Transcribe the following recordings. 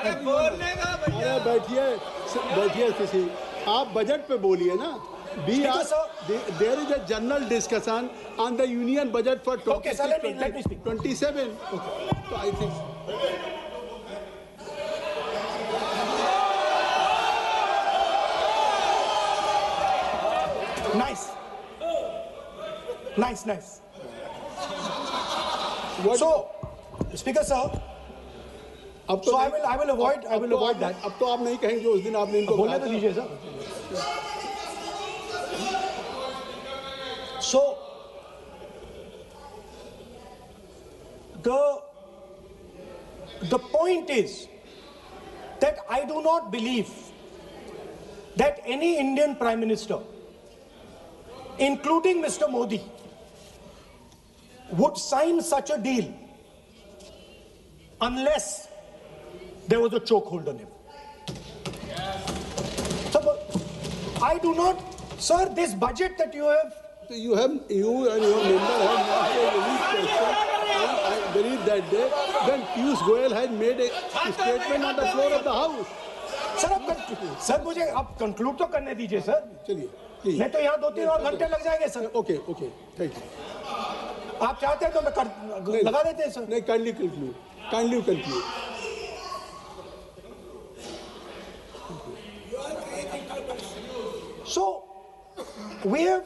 अरे बैठिए बैठिए, किसी आप बजट पे बोलिए ना। There is a general discussion on the union budget for 2027. So I think. Nice. So, Speaker sir, so I will avoid that. अब तो आप नहीं कहेंगे उस दिन आपने इनको बोलने तो दीजिए sir. So, the point is that I do not believe that any Indian Prime Minister, including Mr. Modi, would sign such a deal unless there was a chokehold on him. So, I do not, sir, this budget that you and your member have not made any question, and I believe that day when Piyush Goyal had made a statement on the floor of the House. Sir मुझे अब conclude तो करने दीजिए sir. चलिए, नहीं तो यहाँ 2-3 और घंटे लग जाएंगे सर. Okay, thank you. आप चाहते हैं तो मैं लगा देते हैं सर. नहीं, kindly conclude. So, we have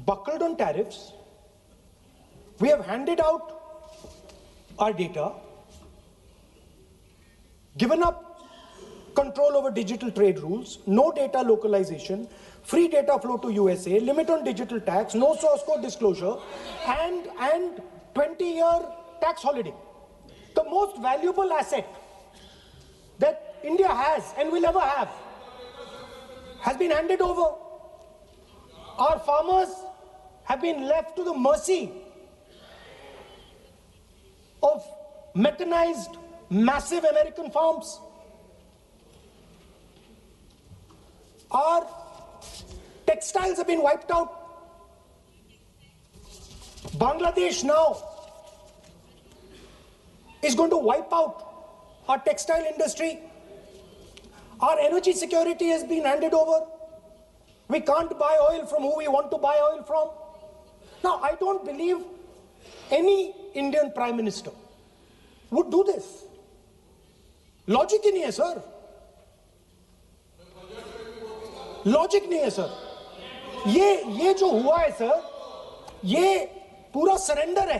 buckled on tariffs. We have handed out our data, given up control over digital trade rules, no data localization, free data flow to USA, limit on digital tax, no source code disclosure, and 20-year tax holiday. The most valuable asset that India has and will ever have has been handed over. Our farmers have been left to the mercy of mechanized, massive American farms. Our textiles have been wiped out. Bangladesh now is going to wipe out our textile industry. Our energy security has been handed over. We can't buy oil from who we want to buy oil from. Now, I don't believe any Indian Prime Minister would do this. Logic ही नहीं है sir. Logic नहीं है sir. ये जो हुआ है sir, ये पूरा सरेंडर है.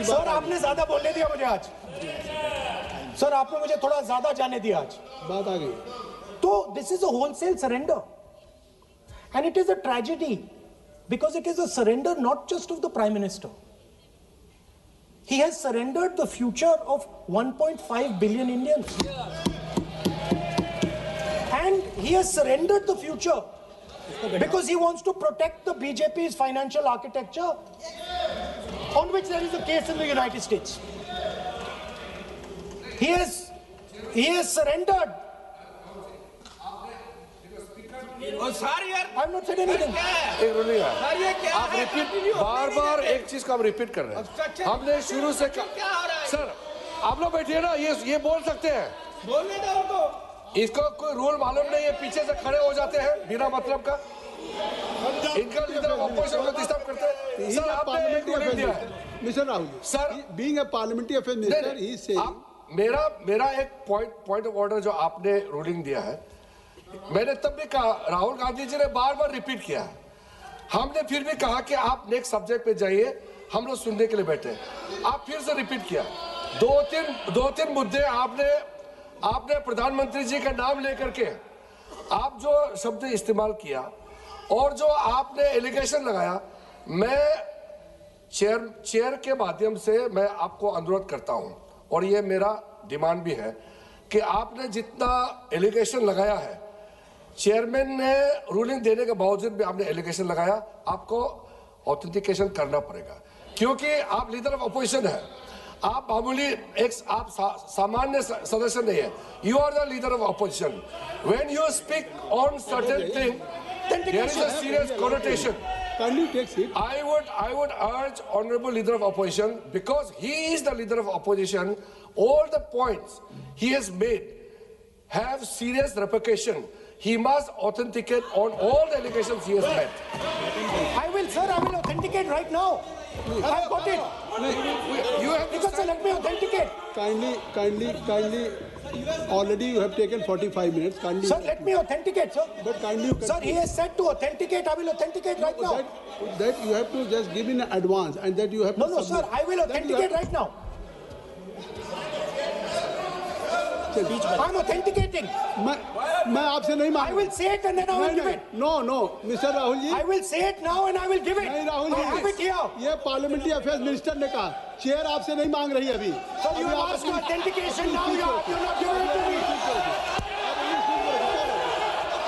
सर आपने ज्यादा बोलने दिया मुझे आज. सर आपने मुझे थोड़ा ज्यादा जाने दिया आज. बात आ गई. तो this is a wholesale surrender, and it is a tragedy because it is a surrender not just of the Prime Minister. He has surrendered the future of 1.5 billion Indians. And he has surrendered the future because he wants to protect the BJP's financial architecture, on which there is a case in the United States. He has surrendered. I'm not saying anything. आप repeat बार एक चीज का हम repeat कर रहे हैं. हमने शुरू से सर आप लोग बैठिए ना. ये बोल सकते हैं. बोलने दो उनको. इसको कोई रूल मालूम नहीं है. पीछे से खड़े हो जाते हैं बिना मतलब का. इनका लीडर ऑपोजिशन को डिस्टर्ब करते हैं. सर आपने एक रूलिंग दिया है mister Rahul. Sir being a parliamentary affair minister ही से मेरा एक पॉइंट ऑफ ऑर्डर जो आपने रूलिंग दिया है, मैंने तब भी कहा, राहुल गांधी जी ने बार रिपीट किया. हमने फिर भी कहा कि आप नेक्स्ट सब्जेक्ट पे जाइए, हम लोग सुनने के लिए बैठे. आप फिर से रिपीट किया. दो तीन मुद्दे आपने प्रधानमंत्री जी का नाम लेकर के आप जो शब्द इस्तेमाल किया और जो आपने एलिगेशन लगाया, मैं चेयर के माध्यम से मैं आपको अनुरोध करता हूं और ये मेरा डिमांड भी है कि आपने जितना एलिगेशन लगाया है, चेयरमैन ने रूलिंग देने के बावजूद भी आपने एलिगेशन लगाया, आपको ऑथेंटिकेशन करना पड़ेगा. क्योंकि आप लीडर ऑफ अपोजिशन है. आप मामूली आप सामान्य सदस्य नहीं है. You are the leader of opposition. When you speak on certain thing, there is a serious connotation. kindly take seat. I would urge Honorable Leader of Opposition, because he is the Leader of Opposition, all the points he has made have serious repercussion. He must authenticate on all the allegations he has made. I will authenticate right now. I've got it. You have to Because sir, let me authenticate. Kindly. Already you have taken 45 minutes. Kindly. Sir, let me authenticate, sir. But kindly you can. Sir, he has said to authenticate. I will authenticate right now. That you have to just give in advance, and that you have to. No, sir, I will authenticate right now. I'm authenticating. मैं आपसे नहीं मांग. I will say it and then I will give it. No, Mr. Rahul ji. I will say it now and I will give it. नहीं Rahul I have it ji. here. ये पार्लियामेंटी affairs minister ने कहा. Chair आपसे नहीं मांग रही अभी. So you have asked for authentication now. You're not giving it to me.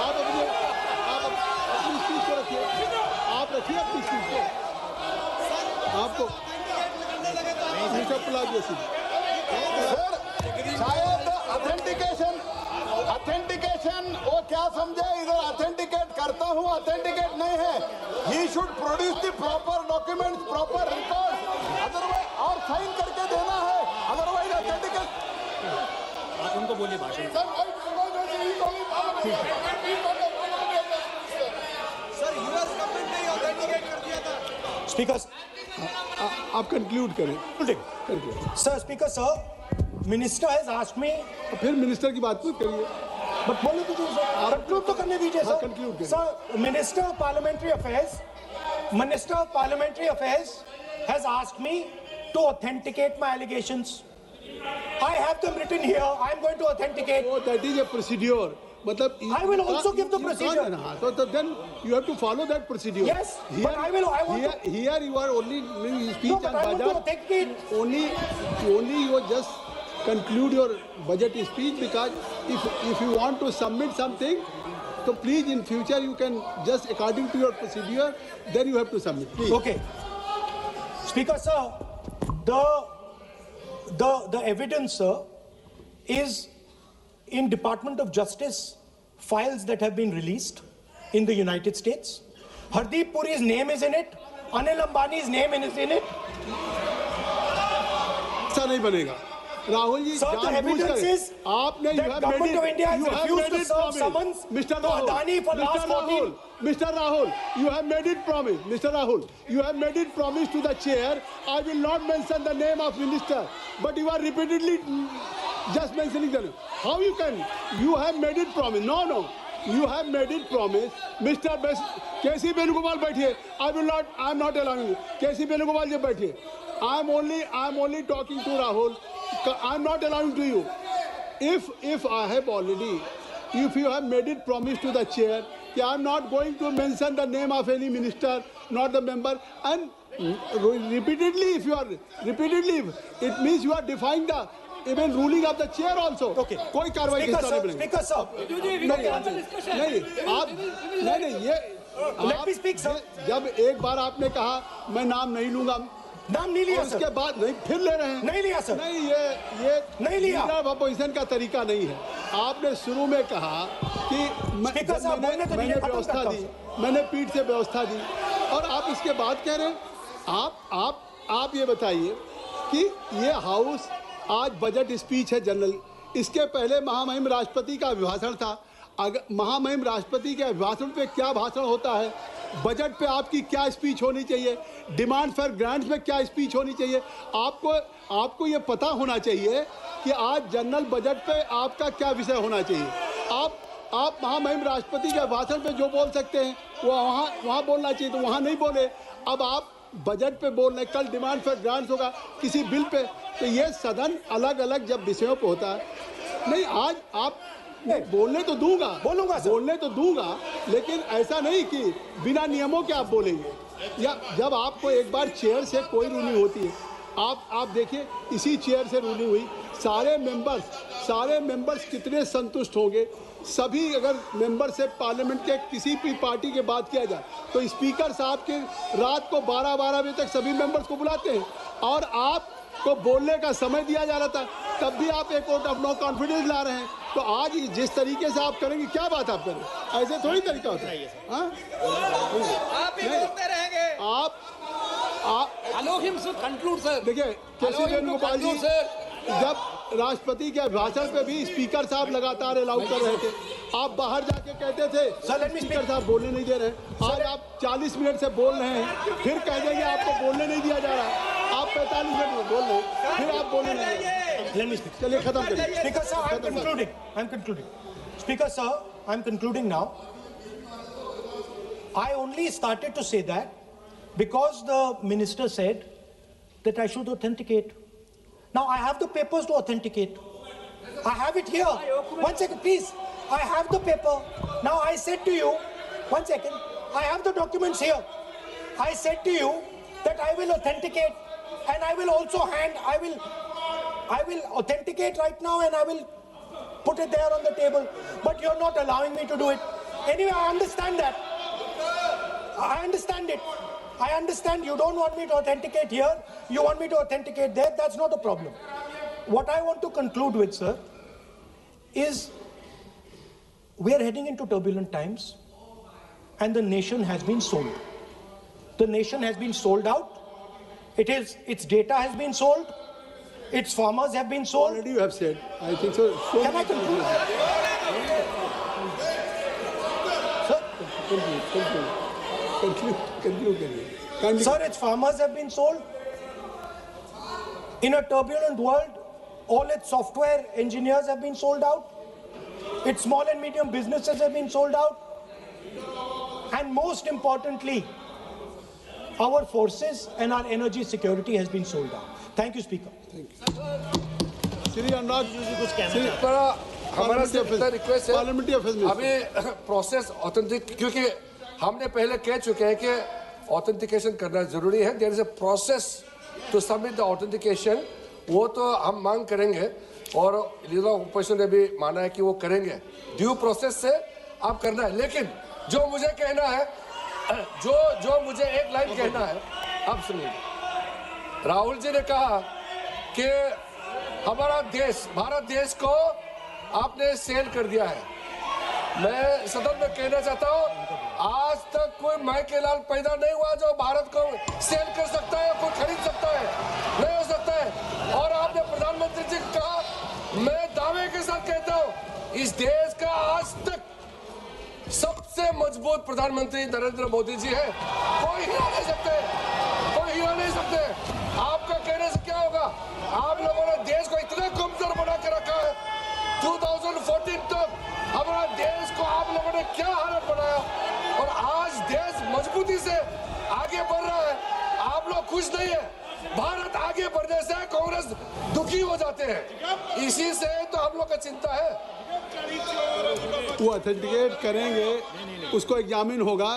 आप अपनी स्पीच को रखिए. आप रखिए अपनी स्पीच को. आपको मिस्टर पलाजी सिंह. शायद ऑथेंटिकेशन वो क्या समझे, इधर ऑथेंटिकेट करता हूँ, ऑथेंटिकेट नहीं है. He should produce the proper documents, proper record, otherwise और साइन करके देना है, अदरवाइज ऑथेंटिकेट. आप उनको बोलिए भाषण. Speaker, आप कंक्लूड करें. sir, Speaker, sir, Minister has asked me. फिर मिनिस्टर की बात मत करिए. But बोलो तो conclude तो करने दीजिए हाँ, sir. conclude करिए. Sir, Minister of Parliamentary Affairs has asked me to authenticate my allegations. I have them written here. I am going to authenticate. Oh, that is a procedure. मतलब I will also give the procedure. So then you have to follow that procedure. Yes, but I want to. Here you are only doing speech No, on but I want to budget. authenticate. Only you just conclude your budget speech, because if you want to submit something, so please in future you can just according to your procedure, then you have to submit. Please. Okay. Speaker, sir, the evidence, sir, is in Department of Justice files that have been released in the United States. Hardeep Puri's name is in it. Anil Ambani's name is in it. ऐसा नहीं बनेगा. Rahul ji, Sir, the evidence is आपने that Government of India has refused to serve summons Mr. to Adani for last 14. Mr. Rahul, you have made it promise. Mr. Rahul, you have made it promise to the chair. I will not mention the name of minister, but you are repeatedly just mentioning the name. How you can? You have made it promise. No. You have made it promise. Mr. K.C. Venugopal बैठिए. I am not allowing you. K.C. Venugopal जी बैठिए. I am only talking to Rahul. I am not allowing to you. If you have made it promise to the chair, I am not going to mention the name of any minister, not the member, and repeatedly, it means you are defying the even ruling of the chair also. Okay. कोई कार्रवाई Speaker, sir. नहीं ये Let me speak, sir. जब एक बार आपने कहा मैं नाम नहीं लूंगा, नाम नहीं लिया, उसके sir. बाद नहीं फिर ले रहे हैं. नहीं लिया, sir. नहीं ये नहीं लिया. अपोजिशन का तरीका नहीं है. आपने शुरू में कहा कि Speaker, sir, बोलने तो मैंने दीजिए, खत्म व्यवस्था करता दी, हूं. मैंने पीठ से व्यवस्था दी, और आप इसके बाद कह रहे हैं. आप ये बताइए कि ये हाउस आज बजट स्पीच है जनरल. इसके पहले महामहिम राष्ट्रपति का अभिभाषण था. अगर महामहिम राष्ट्रपति के अभिभाषण पे क्या भाषण होता है, बजट पे आपकी क्या स्पीच होनी चाहिए, डिमांड फॉर ग्रांट्स में क्या स्पीच होनी चाहिए, आपको ये पता होना चाहिए कि आज जनरल बजट पे आपका क्या विषय होना चाहिए. आप महामहिम राष्ट्रपति के भाषण पे जो बोल सकते हैं वो वहाँ बोलना चाहिए, तो वहाँ नहीं बोले. अब आप बजट पे बोल रहे, कल डिमांड फॉर ग्रांट्स होगा किसी बिल पे, तो ये सदन अलग अलग जब विषयों पे होता है. नहीं, आज आप बोलने तो दूंगा, बोलने तो दूंगा, लेकिन ऐसा नहीं कि बिना नियमों के आप बोलेंगे. या जब आपको एक बार चेयर से कोई रूलिंग होती है, आप देखिए इसी चेयर से रूलिंग हुई, सारे मेंबर्स कितने संतुष्ट होंगे. सभी अगर मेंबर से पार्लियामेंट के किसी भी पार्टी के बात किया जाए तो स्पीकर साहब के रात को 12 बजे तक सभी मेंबर्स को बुलाते हैं, और आपको बोलने का समय दिया जा रहा था, तब भी आप एक वोट ऑफ नो कॉन्फिडेंस ला रहे हैं. तो आज जिस तरीके से आप करेंगे, क्या बात आप करें, ऐसे थोड़ी तरीका होता है। हाँ? आप ही बोलते रहेंगे। आप Allow him to conclude, sir. देखिए, केसी Allow him to Venugopal ji, conclude, sir. जब राष्ट्रपति के भाषण पे भी स्पीकर साहब लगातार अलाउ कर रहे थे, आप बाहर जाके कहते थे Sir, let me स्पीकर साहब बोलने नहीं दे रहे। आज आप 40 मिनट से बोल रहे हैं, फिर कह देंगे आपको बोलने नहीं दिया जा रहा। आप 45 मिनट में बोल रहे हैं, फिर आप बोलने नहीं दे रहे। Let me speak. चलिए खत्म करिए। Speaker sir, I'm concluding. I'm concluding. Speaker sir, I'm concluding now. I only started to say that because the minister said that I should authenticate. Now I have the papers to authenticate. I have it here. One second, please. I have the paper. Now I said to you, one second. I have the documents here. I said to you that I will authenticate, and I will also I will authenticate right now, and I will put it there on the table. But you're not allowing me to do it. Anyway, I understand that. I understand it. I understand you don't want me to authenticate here. You want me to authenticate there. That's not a problem. What I want to conclude with, sir, is we are heading into turbulent times, and the nation has been sold. The nation has been sold out. Its data has been sold. Its farmers have been sold. Already you have said. I think so. Can I conclude? Sir, Conclude. Sir, its farmers have been sold. In a turbulent world, all its software engineers have been sold out. Its small and medium businesses have been sold out. And most importantly, our forces and our energy security has been sold out. Thank you, Speaker. Shri Anurag Shri हमारा सिर्फ इतना request है, parliamentary affairs में अभी process authentic, क्योंकि हमने पहले कह चुके हैं कि ऑथेंटिकेशन करना जरूरी है। There is a process to submit the authentication, वो तो हम मांग करेंगे और लीडर ऑफ ओपोजिशन ने भी माना है कि वो करेंगे। ड्यू प्रोसेस से आप करना है, लेकिन जो मुझे कहना है, जो मुझे एक लाइन कहना है, अब सुनिए। राहुल जी ने कहा कि हमारा देश, भारत देश को आपने सेल कर दिया है। मैं सदन में कहना चाहता हूं, आज तक कोई माइके लाल पैदा नहीं हुआ जो भारत को सेल कर सकता है, कोई खरीद सकता है, नहीं हो सकता है। और आपने प्रधानमंत्री जी को कहा, मैं दावे के साथ कहता हूं, इस देश का आज तक सबसे मजबूत प्रधानमंत्री नरेंद्र मोदी जी है। कोई हिला नहीं सकते, कोई हिला नहीं सकते। आपका कहने से क्या होगा? आप लोगों ने देश को इतना कमजोर बना के रखा है। 2014 तक हमारा देश को आप लोगों ने क्या हालत बनाया, और आज देश मजबूती से आगे बढ़ रहा है। आप लोग खुश नहीं है। भारत आगे बढ़ने से कांग्रेस दुखी हो जाते हैं, इसी से तो हम लोग का चिंता है। वो ऑथेंटिकेट करेंगे, उसको एग्जामिन होगा,